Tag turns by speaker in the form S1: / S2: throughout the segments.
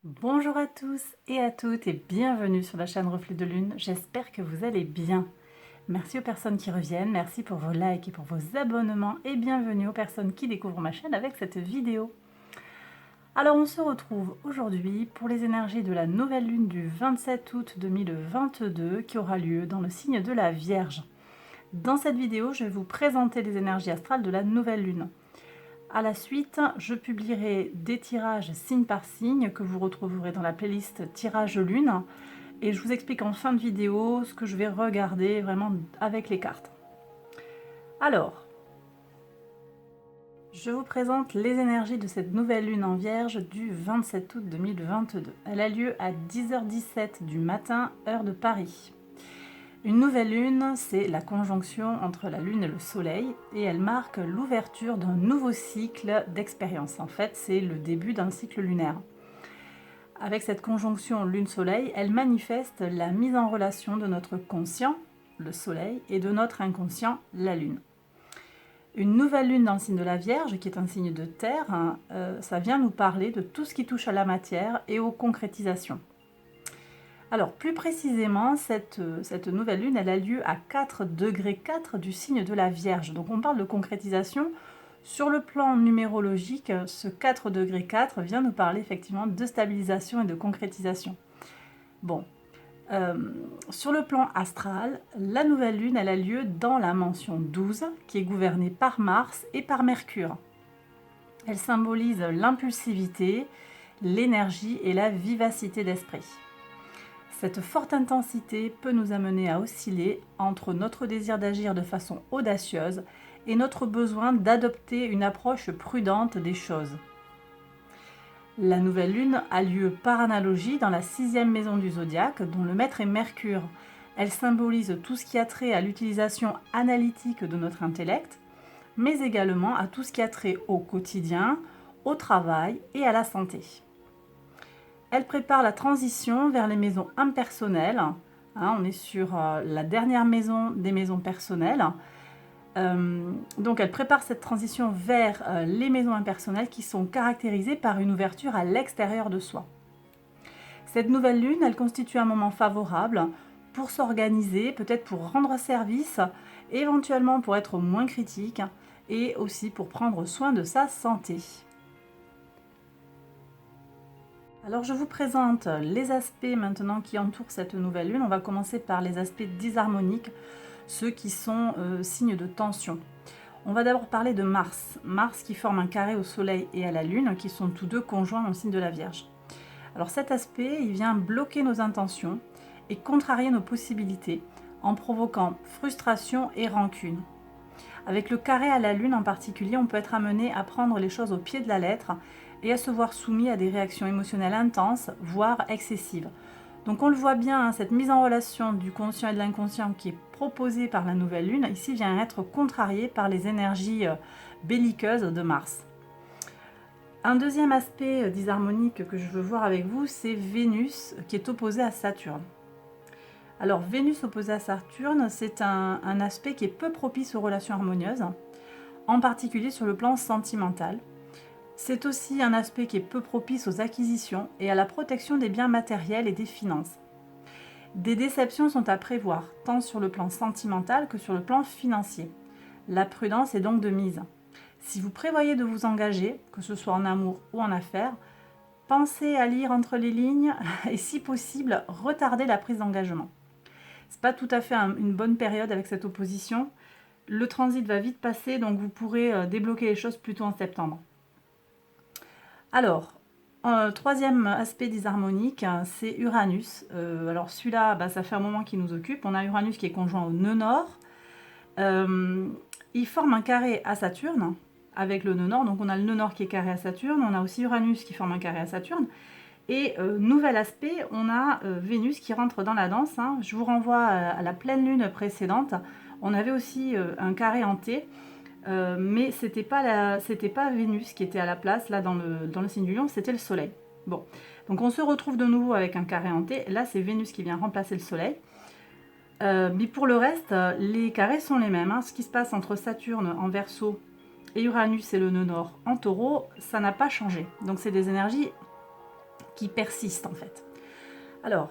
S1: Bonjour à tous et à toutes et bienvenue sur la chaîne Reflet de Lune, j'espère que vous allez bien. Merci aux personnes qui reviennent, merci pour vos likes et pour vos abonnements et bienvenue aux personnes qui découvrent ma chaîne avec cette vidéo. Alors on se retrouve aujourd'hui pour les énergies de la nouvelle lune du 27 août 2022 qui aura lieu dans le signe de la Vierge. Dans cette vidéo, je vais vous présenter les énergies astrales de la nouvelle lune. À la suite, je publierai des tirages signe par signe que vous retrouverez dans la playlist Tirage Lune et je vous explique en fin de vidéo ce que je vais regarder vraiment avec les cartes. Alors, je vous présente les énergies de cette nouvelle lune en Vierge du 27 août 2022. Elle a lieu à 10h17 du matin, heure de Paris. Une nouvelle lune, c'est la conjonction entre la lune et le soleil et elle marque l'ouverture d'un nouveau cycle d'expérience. En fait, c'est le début d'un cycle lunaire. Avec cette conjonction lune-soleil, elle manifeste la mise en relation de notre conscient, le soleil, et de notre inconscient, la lune. Une nouvelle lune dans le signe de la Vierge, qui est un signe de terre, ça vient nous parler de tout ce qui touche à la matière et aux concrétisations. Alors, plus précisément, cette nouvelle lune, elle a lieu à 4,4 du signe de la Vierge. Donc, on parle de concrétisation. Sur le plan numérologique, ce 4,4 vient nous parler effectivement de stabilisation et de concrétisation. Bon, sur le plan astral, la nouvelle lune, elle a lieu dans la mention 12, qui est gouvernée par Mars et par Mercure. Elle symbolise l'impulsivité, l'énergie et la vivacité d'esprit. Cette forte intensité peut nous amener à osciller entre notre désir d'agir de façon audacieuse et notre besoin d'adopter une approche prudente des choses. La nouvelle lune a lieu par analogie dans la 6e maison du zodiaque, dont le maître est Mercure. Elle symbolise tout ce qui a trait à l'utilisation analytique de notre intellect, mais également à tout ce qui a trait au quotidien, au travail et à la santé. Elle prépare la transition vers les maisons impersonnelles. On est sur la dernière maison des maisons personnelles. Donc elle prépare cette transition vers les maisons impersonnelles qui sont caractérisées par une ouverture à l'extérieur de soi. Cette nouvelle lune, elle constitue un moment favorable pour s'organiser, peut-être pour rendre service, éventuellement pour être moins critique et aussi pour prendre soin de sa santé. Alors je vous présente les aspects maintenant qui entourent cette nouvelle lune. On va commencer par les aspects disharmoniques, ceux qui sont signes de tension. On va d'abord parler de Mars. Mars qui forme un carré au Soleil et à la Lune, qui sont tous deux conjoints dans le signe de la Vierge. Alors cet aspect, il vient bloquer nos intentions et contrarier nos possibilités en provoquant frustration et rancune. Avec le carré à la Lune en particulier, on peut être amené à prendre les choses au pied de la lettre et à se voir soumis à des réactions émotionnelles intenses, voire excessives. Donc on le voit bien, cette mise en relation du conscient et de l'inconscient qui est proposée par la nouvelle lune, ici vient être contrariée par les énergies belliqueuses de Mars. Un deuxième aspect disharmonique que je veux voir avec vous, c'est Vénus qui est opposée à Saturne. Alors Vénus opposée à Saturne, c'est un aspect qui est peu propice aux relations harmonieuses, en particulier sur le plan sentimental. C'est aussi un aspect qui est peu propice aux acquisitions et à la protection des biens matériels et des finances. Des déceptions sont à prévoir, tant sur le plan sentimental que sur le plan financier. La prudence est donc de mise. Si vous prévoyez de vous engager, que ce soit en amour ou en affaires, pensez à lire entre les lignes et si possible, retardez la prise d'engagement. Ce n'est pas tout à fait une bonne période avec cette opposition. Le transit va vite passer, donc vous pourrez débloquer les choses plutôt en septembre. Alors, troisième aspect disharmonique, c'est Uranus. Alors celui-là, ça fait un moment qu'il nous occupe. On a Uranus qui est conjoint au nœud nord. Il forme un carré à Saturne avec le nœud nord. Donc on a le nœud nord qui est carré à Saturne. On a aussi Uranus qui forme un carré à Saturne. Et nouvel aspect, on a Vénus qui rentre dans la danse. Je vous renvoie à la pleine lune précédente. On avait aussi un carré en T. Mais c'était pas Vénus qui était à la place là dans le signe du lion, c'était le soleil. Bon, donc on se retrouve de nouveau avec un carré en T. Là c'est Vénus qui vient remplacer le soleil. Mais pour le reste, les carrés sont les mêmes. Ce qui se passe entre Saturne en Verseau et Uranus et le nœud nord en Taureau, ça n'a pas changé. Donc c'est des énergies qui persiste en fait. Alors,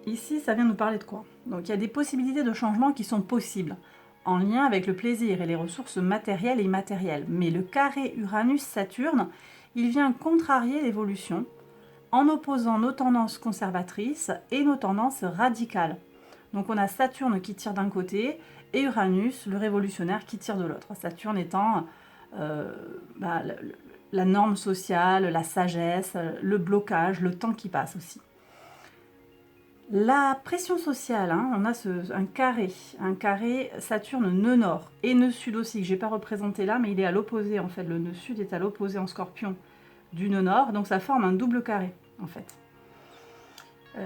S1: ici, ça vient nous parler de quoi? Donc, il y a des possibilités de changement qui sont possibles, en lien avec le plaisir et les ressources matérielles et immatérielles. Mais le carré Uranus-Saturne, il vient contrarier l'évolution, en opposant nos tendances conservatrices et nos tendances radicales. Donc on a Saturne qui tire d'un côté et Uranus, le révolutionnaire, qui tire de l'autre. Saturne étant la norme sociale, la sagesse, le blocage, le temps qui passe aussi. La pression sociale, on a un carré Saturne nœud nord et nœud sud aussi, que je n'ai pas représenté là, mais il est à l'opposé en fait. Le nœud sud est à l'opposé en Scorpion du nœud nord, donc ça forme un double carré en fait.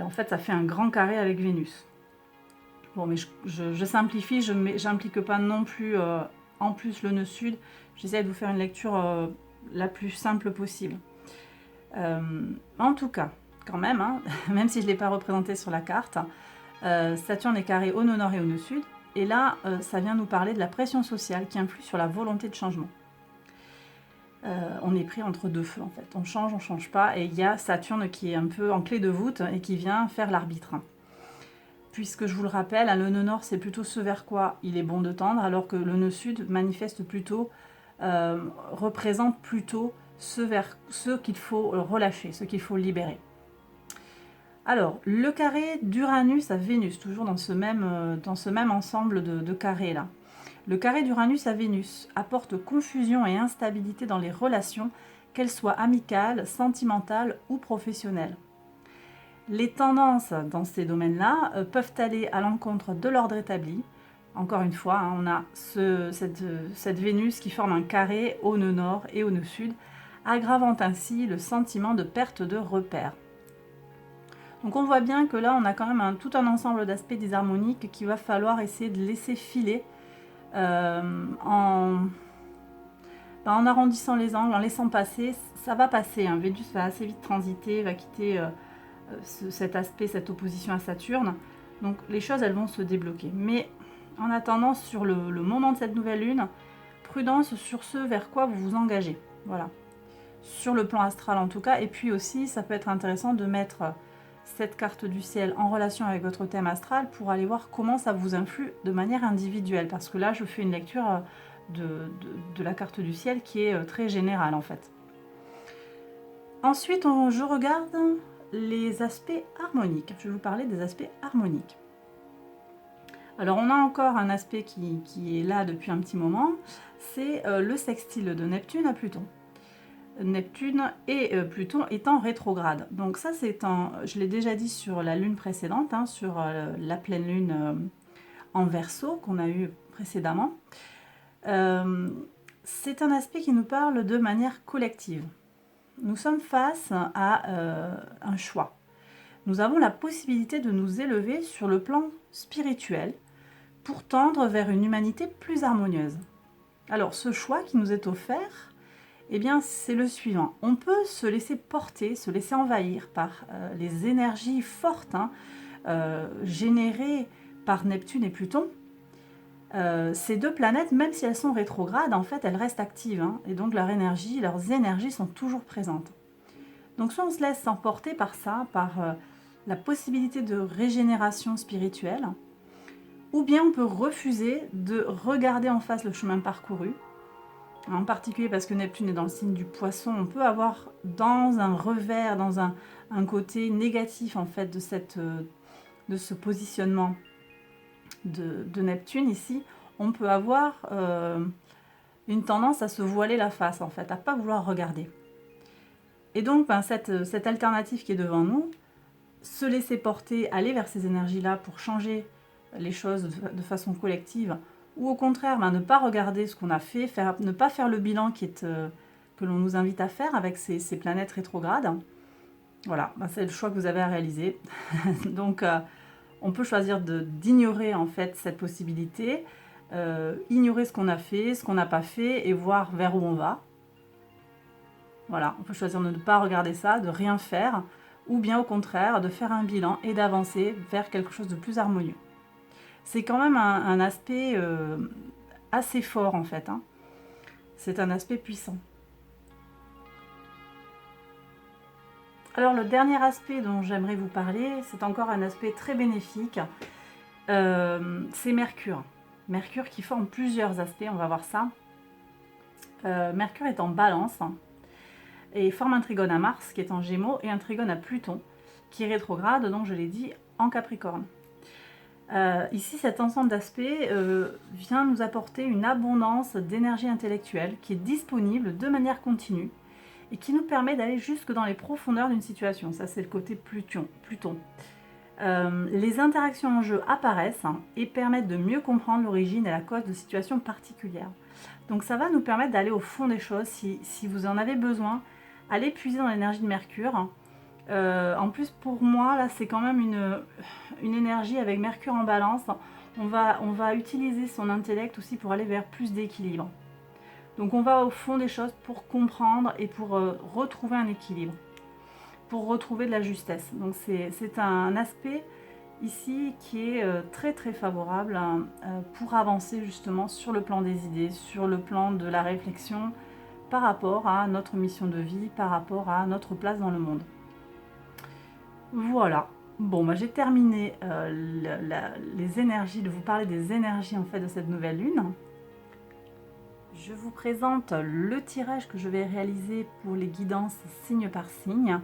S1: En fait, ça fait un grand carré avec Vénus. Bon, mais je simplifie, je n'implique pas non plus en plus le nœud sud. J'essaie de vous faire une lecture la plus simple possible. En tout cas, quand même, même si je ne l'ai pas représenté sur la carte, Saturne est carré au nœud nord et au nœud sud. Et là, ça vient nous parler de la pression sociale qui influe sur la volonté de changement. On est pris entre deux feux en fait. On change pas. Et il y a Saturne qui est un peu en clé de voûte et qui vient faire l'arbitre. Puisque je vous le rappelle, le nœud nord c'est plutôt ce vers quoi il est bon de tendre, alors que le nœud sud manifeste plutôt, représente plutôt ce qu'il faut relâcher, ce qu'il faut libérer. Alors, le carré d'Uranus à Vénus, toujours dans ce même ensemble de carrés là. Le carré d'Uranus à Vénus apporte confusion et instabilité dans les relations, qu'elles soient amicales, sentimentales ou professionnelles. Les tendances dans ces domaines-là peuvent aller à l'encontre de l'ordre établi. Encore une fois, on a cette Vénus qui forme un carré au nœud nord et au nœud sud, aggravant ainsi le sentiment de perte de repères. Donc on voit bien que là, on a quand même tout un ensemble d'aspects désharmoniques qu'il va falloir essayer de laisser filer en arrondissant les angles, en laissant passer. Ça va passer, Vénus va assez vite transiter, va quitter cet aspect, cette opposition à Saturne. Donc les choses, elles vont se débloquer. Mais en attendant, sur le moment de cette nouvelle lune, prudence sur ce vers quoi vous vous engagez. Voilà. Sur le plan astral en tout cas. Et puis aussi, ça peut être intéressant de mettre cette carte du ciel en relation avec votre thème astral pour aller voir comment ça vous influe de manière individuelle. Parce que là, je fais une lecture de la carte du ciel qui est très générale en fait. Ensuite, je regarde les aspects harmoniques. Je vais vous parler des aspects harmoniques. Alors, on a encore un aspect qui est là depuis un petit moment, c'est le sextile de Neptune à Pluton. Neptune et Pluton étant rétrograde. Donc ça, je l'ai déjà dit sur la lune précédente, sur la pleine lune en Verseau qu'on a eu précédemment. C'est un aspect qui nous parle de manière collective. Nous sommes face à un choix. Nous avons la possibilité de nous élever sur le plan spirituel pour tendre vers une humanité plus harmonieuse. Alors, ce choix qui nous est offert, eh bien, c'est le suivant. On peut se laisser porter, se laisser envahir par les énergies fortes générées par Neptune et Pluton. Ces deux planètes, même si elles sont rétrogrades, en fait, elles restent actives. Et donc, leurs énergies sont toujours présentes. Donc, soit on se laisse emporter par ça, par la possibilité de régénération spirituelle, ou bien on peut refuser de regarder en face le chemin parcouru. En particulier parce que Neptune est dans le signe du Poisson, on peut avoir dans un revers, dans un côté négatif en fait de ce positionnement de Neptune ici, on peut avoir une tendance à se voiler la face en fait, à pas vouloir regarder. Et donc cette alternative qui est devant nous, se laisser porter, aller vers ces énergies-là pour changer les choses de façon collective, ou au contraire, ne pas regarder ce qu'on a fait, ne pas faire le bilan que l'on nous invite à faire avec ces planètes rétrogrades. Voilà, c'est le choix que vous avez à réaliser. Donc, on peut choisir d'ignorer en fait cette possibilité, ignorer ce qu'on a fait, ce qu'on n'a pas fait, et voir vers où on va. Voilà, on peut choisir de ne pas regarder ça, de rien faire, ou bien au contraire, de faire un bilan et d'avancer vers quelque chose de plus harmonieux. C'est quand même un aspect assez fort en fait. C'est un aspect puissant. Alors le dernier aspect dont j'aimerais vous parler, c'est encore un aspect très bénéfique, c'est Mercure. Mercure qui forme plusieurs aspects, on va voir ça. Mercure est en Balance et forme un trigone à Mars qui est en Gémeaux et un trigone à Pluton qui est rétrograde, donc je l'ai dit, en Capricorne. Ici, cet ensemble d'aspects vient nous apporter une abondance d'énergie intellectuelle qui est disponible de manière continue et qui nous permet d'aller jusque dans les profondeurs d'une situation. Ça, c'est le côté Pluton. Les interactions en jeu apparaissent et permettent de mieux comprendre l'origine et la cause de situations particulières. Donc ça va nous permettre d'aller au fond des choses. Si vous en avez besoin, allez puiser dans l'énergie de Mercure. En plus, pour moi, là, c'est quand même une énergie avec Mercure en Balance. On va utiliser son intellect aussi pour aller vers plus d'équilibre. Donc on va au fond des choses pour comprendre et pour retrouver un équilibre, pour retrouver de la justesse. Donc c'est un aspect ici qui est très très favorable pour avancer justement sur le plan des idées, sur le plan de la réflexion par rapport à notre mission de vie, par rapport à notre place dans le monde. Voilà. Bon, bah, j'ai terminé les énergies, de vous parler des énergies en fait de cette nouvelle lune. Je vous présente le tirage que je vais réaliser pour les guidances signe par signe.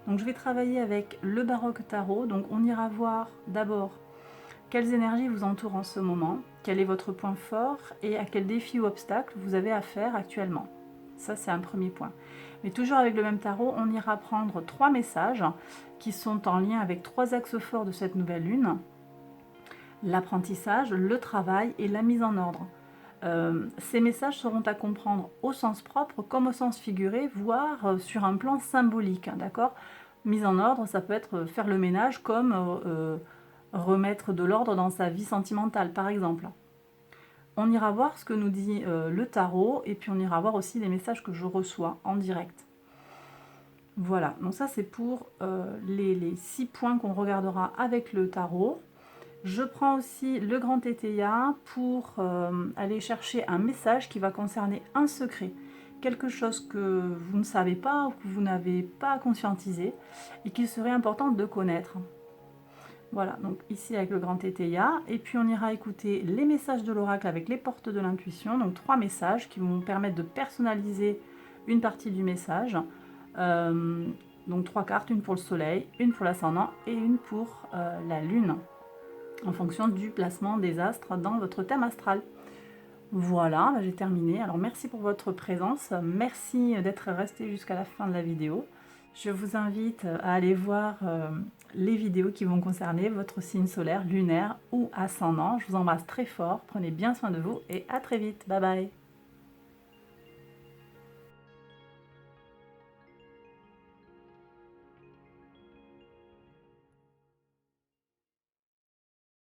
S1: Donc je vais travailler avec le Baroque Tarot. Donc on ira voir d'abord quelles énergies vous entourent en ce moment, quel est votre point fort et à quel défi ou obstacle vous avez affaire actuellement. Ça, c'est un premier point. Mais toujours avec le même tarot, on ira prendre 3 messages qui sont en lien avec 3 axes forts de cette nouvelle lune. L'apprentissage, le travail et la mise en ordre. Ces messages seront à comprendre au sens propre comme au sens figuré, voire sur un plan symbolique, d'accord ? Mise en ordre, ça peut être faire le ménage comme remettre de l'ordre dans sa vie sentimentale, par exemple. On ira voir ce que nous dit le tarot, et puis on ira voir aussi les messages que je reçois en direct. Voilà, donc ça c'est pour les 6 points qu'on regardera avec le tarot. Je prends aussi le grand tétéia pour aller chercher un message qui va concerner un secret, quelque chose que vous ne savez pas ou que vous n'avez pas conscientisé et qu'il serait important de connaître. Voilà, donc ici avec le grand tétéia, et puis on ira écouter les messages de l'oracle avec les portes de l'intuition, donc 3 messages qui vont permettre de personnaliser une partie du message. Donc 3 cartes, une pour le soleil, une pour l'ascendant et une pour la lune, en fonction du placement des astres dans votre thème astral. Voilà, j'ai terminé. Alors merci pour votre présence, merci d'être resté jusqu'à la fin de la vidéo. Je vous invite à aller voir les vidéos qui vont concerner votre signe solaire, lunaire ou ascendant. Je vous embrasse très fort, prenez bien soin de vous et à très vite. Bye bye.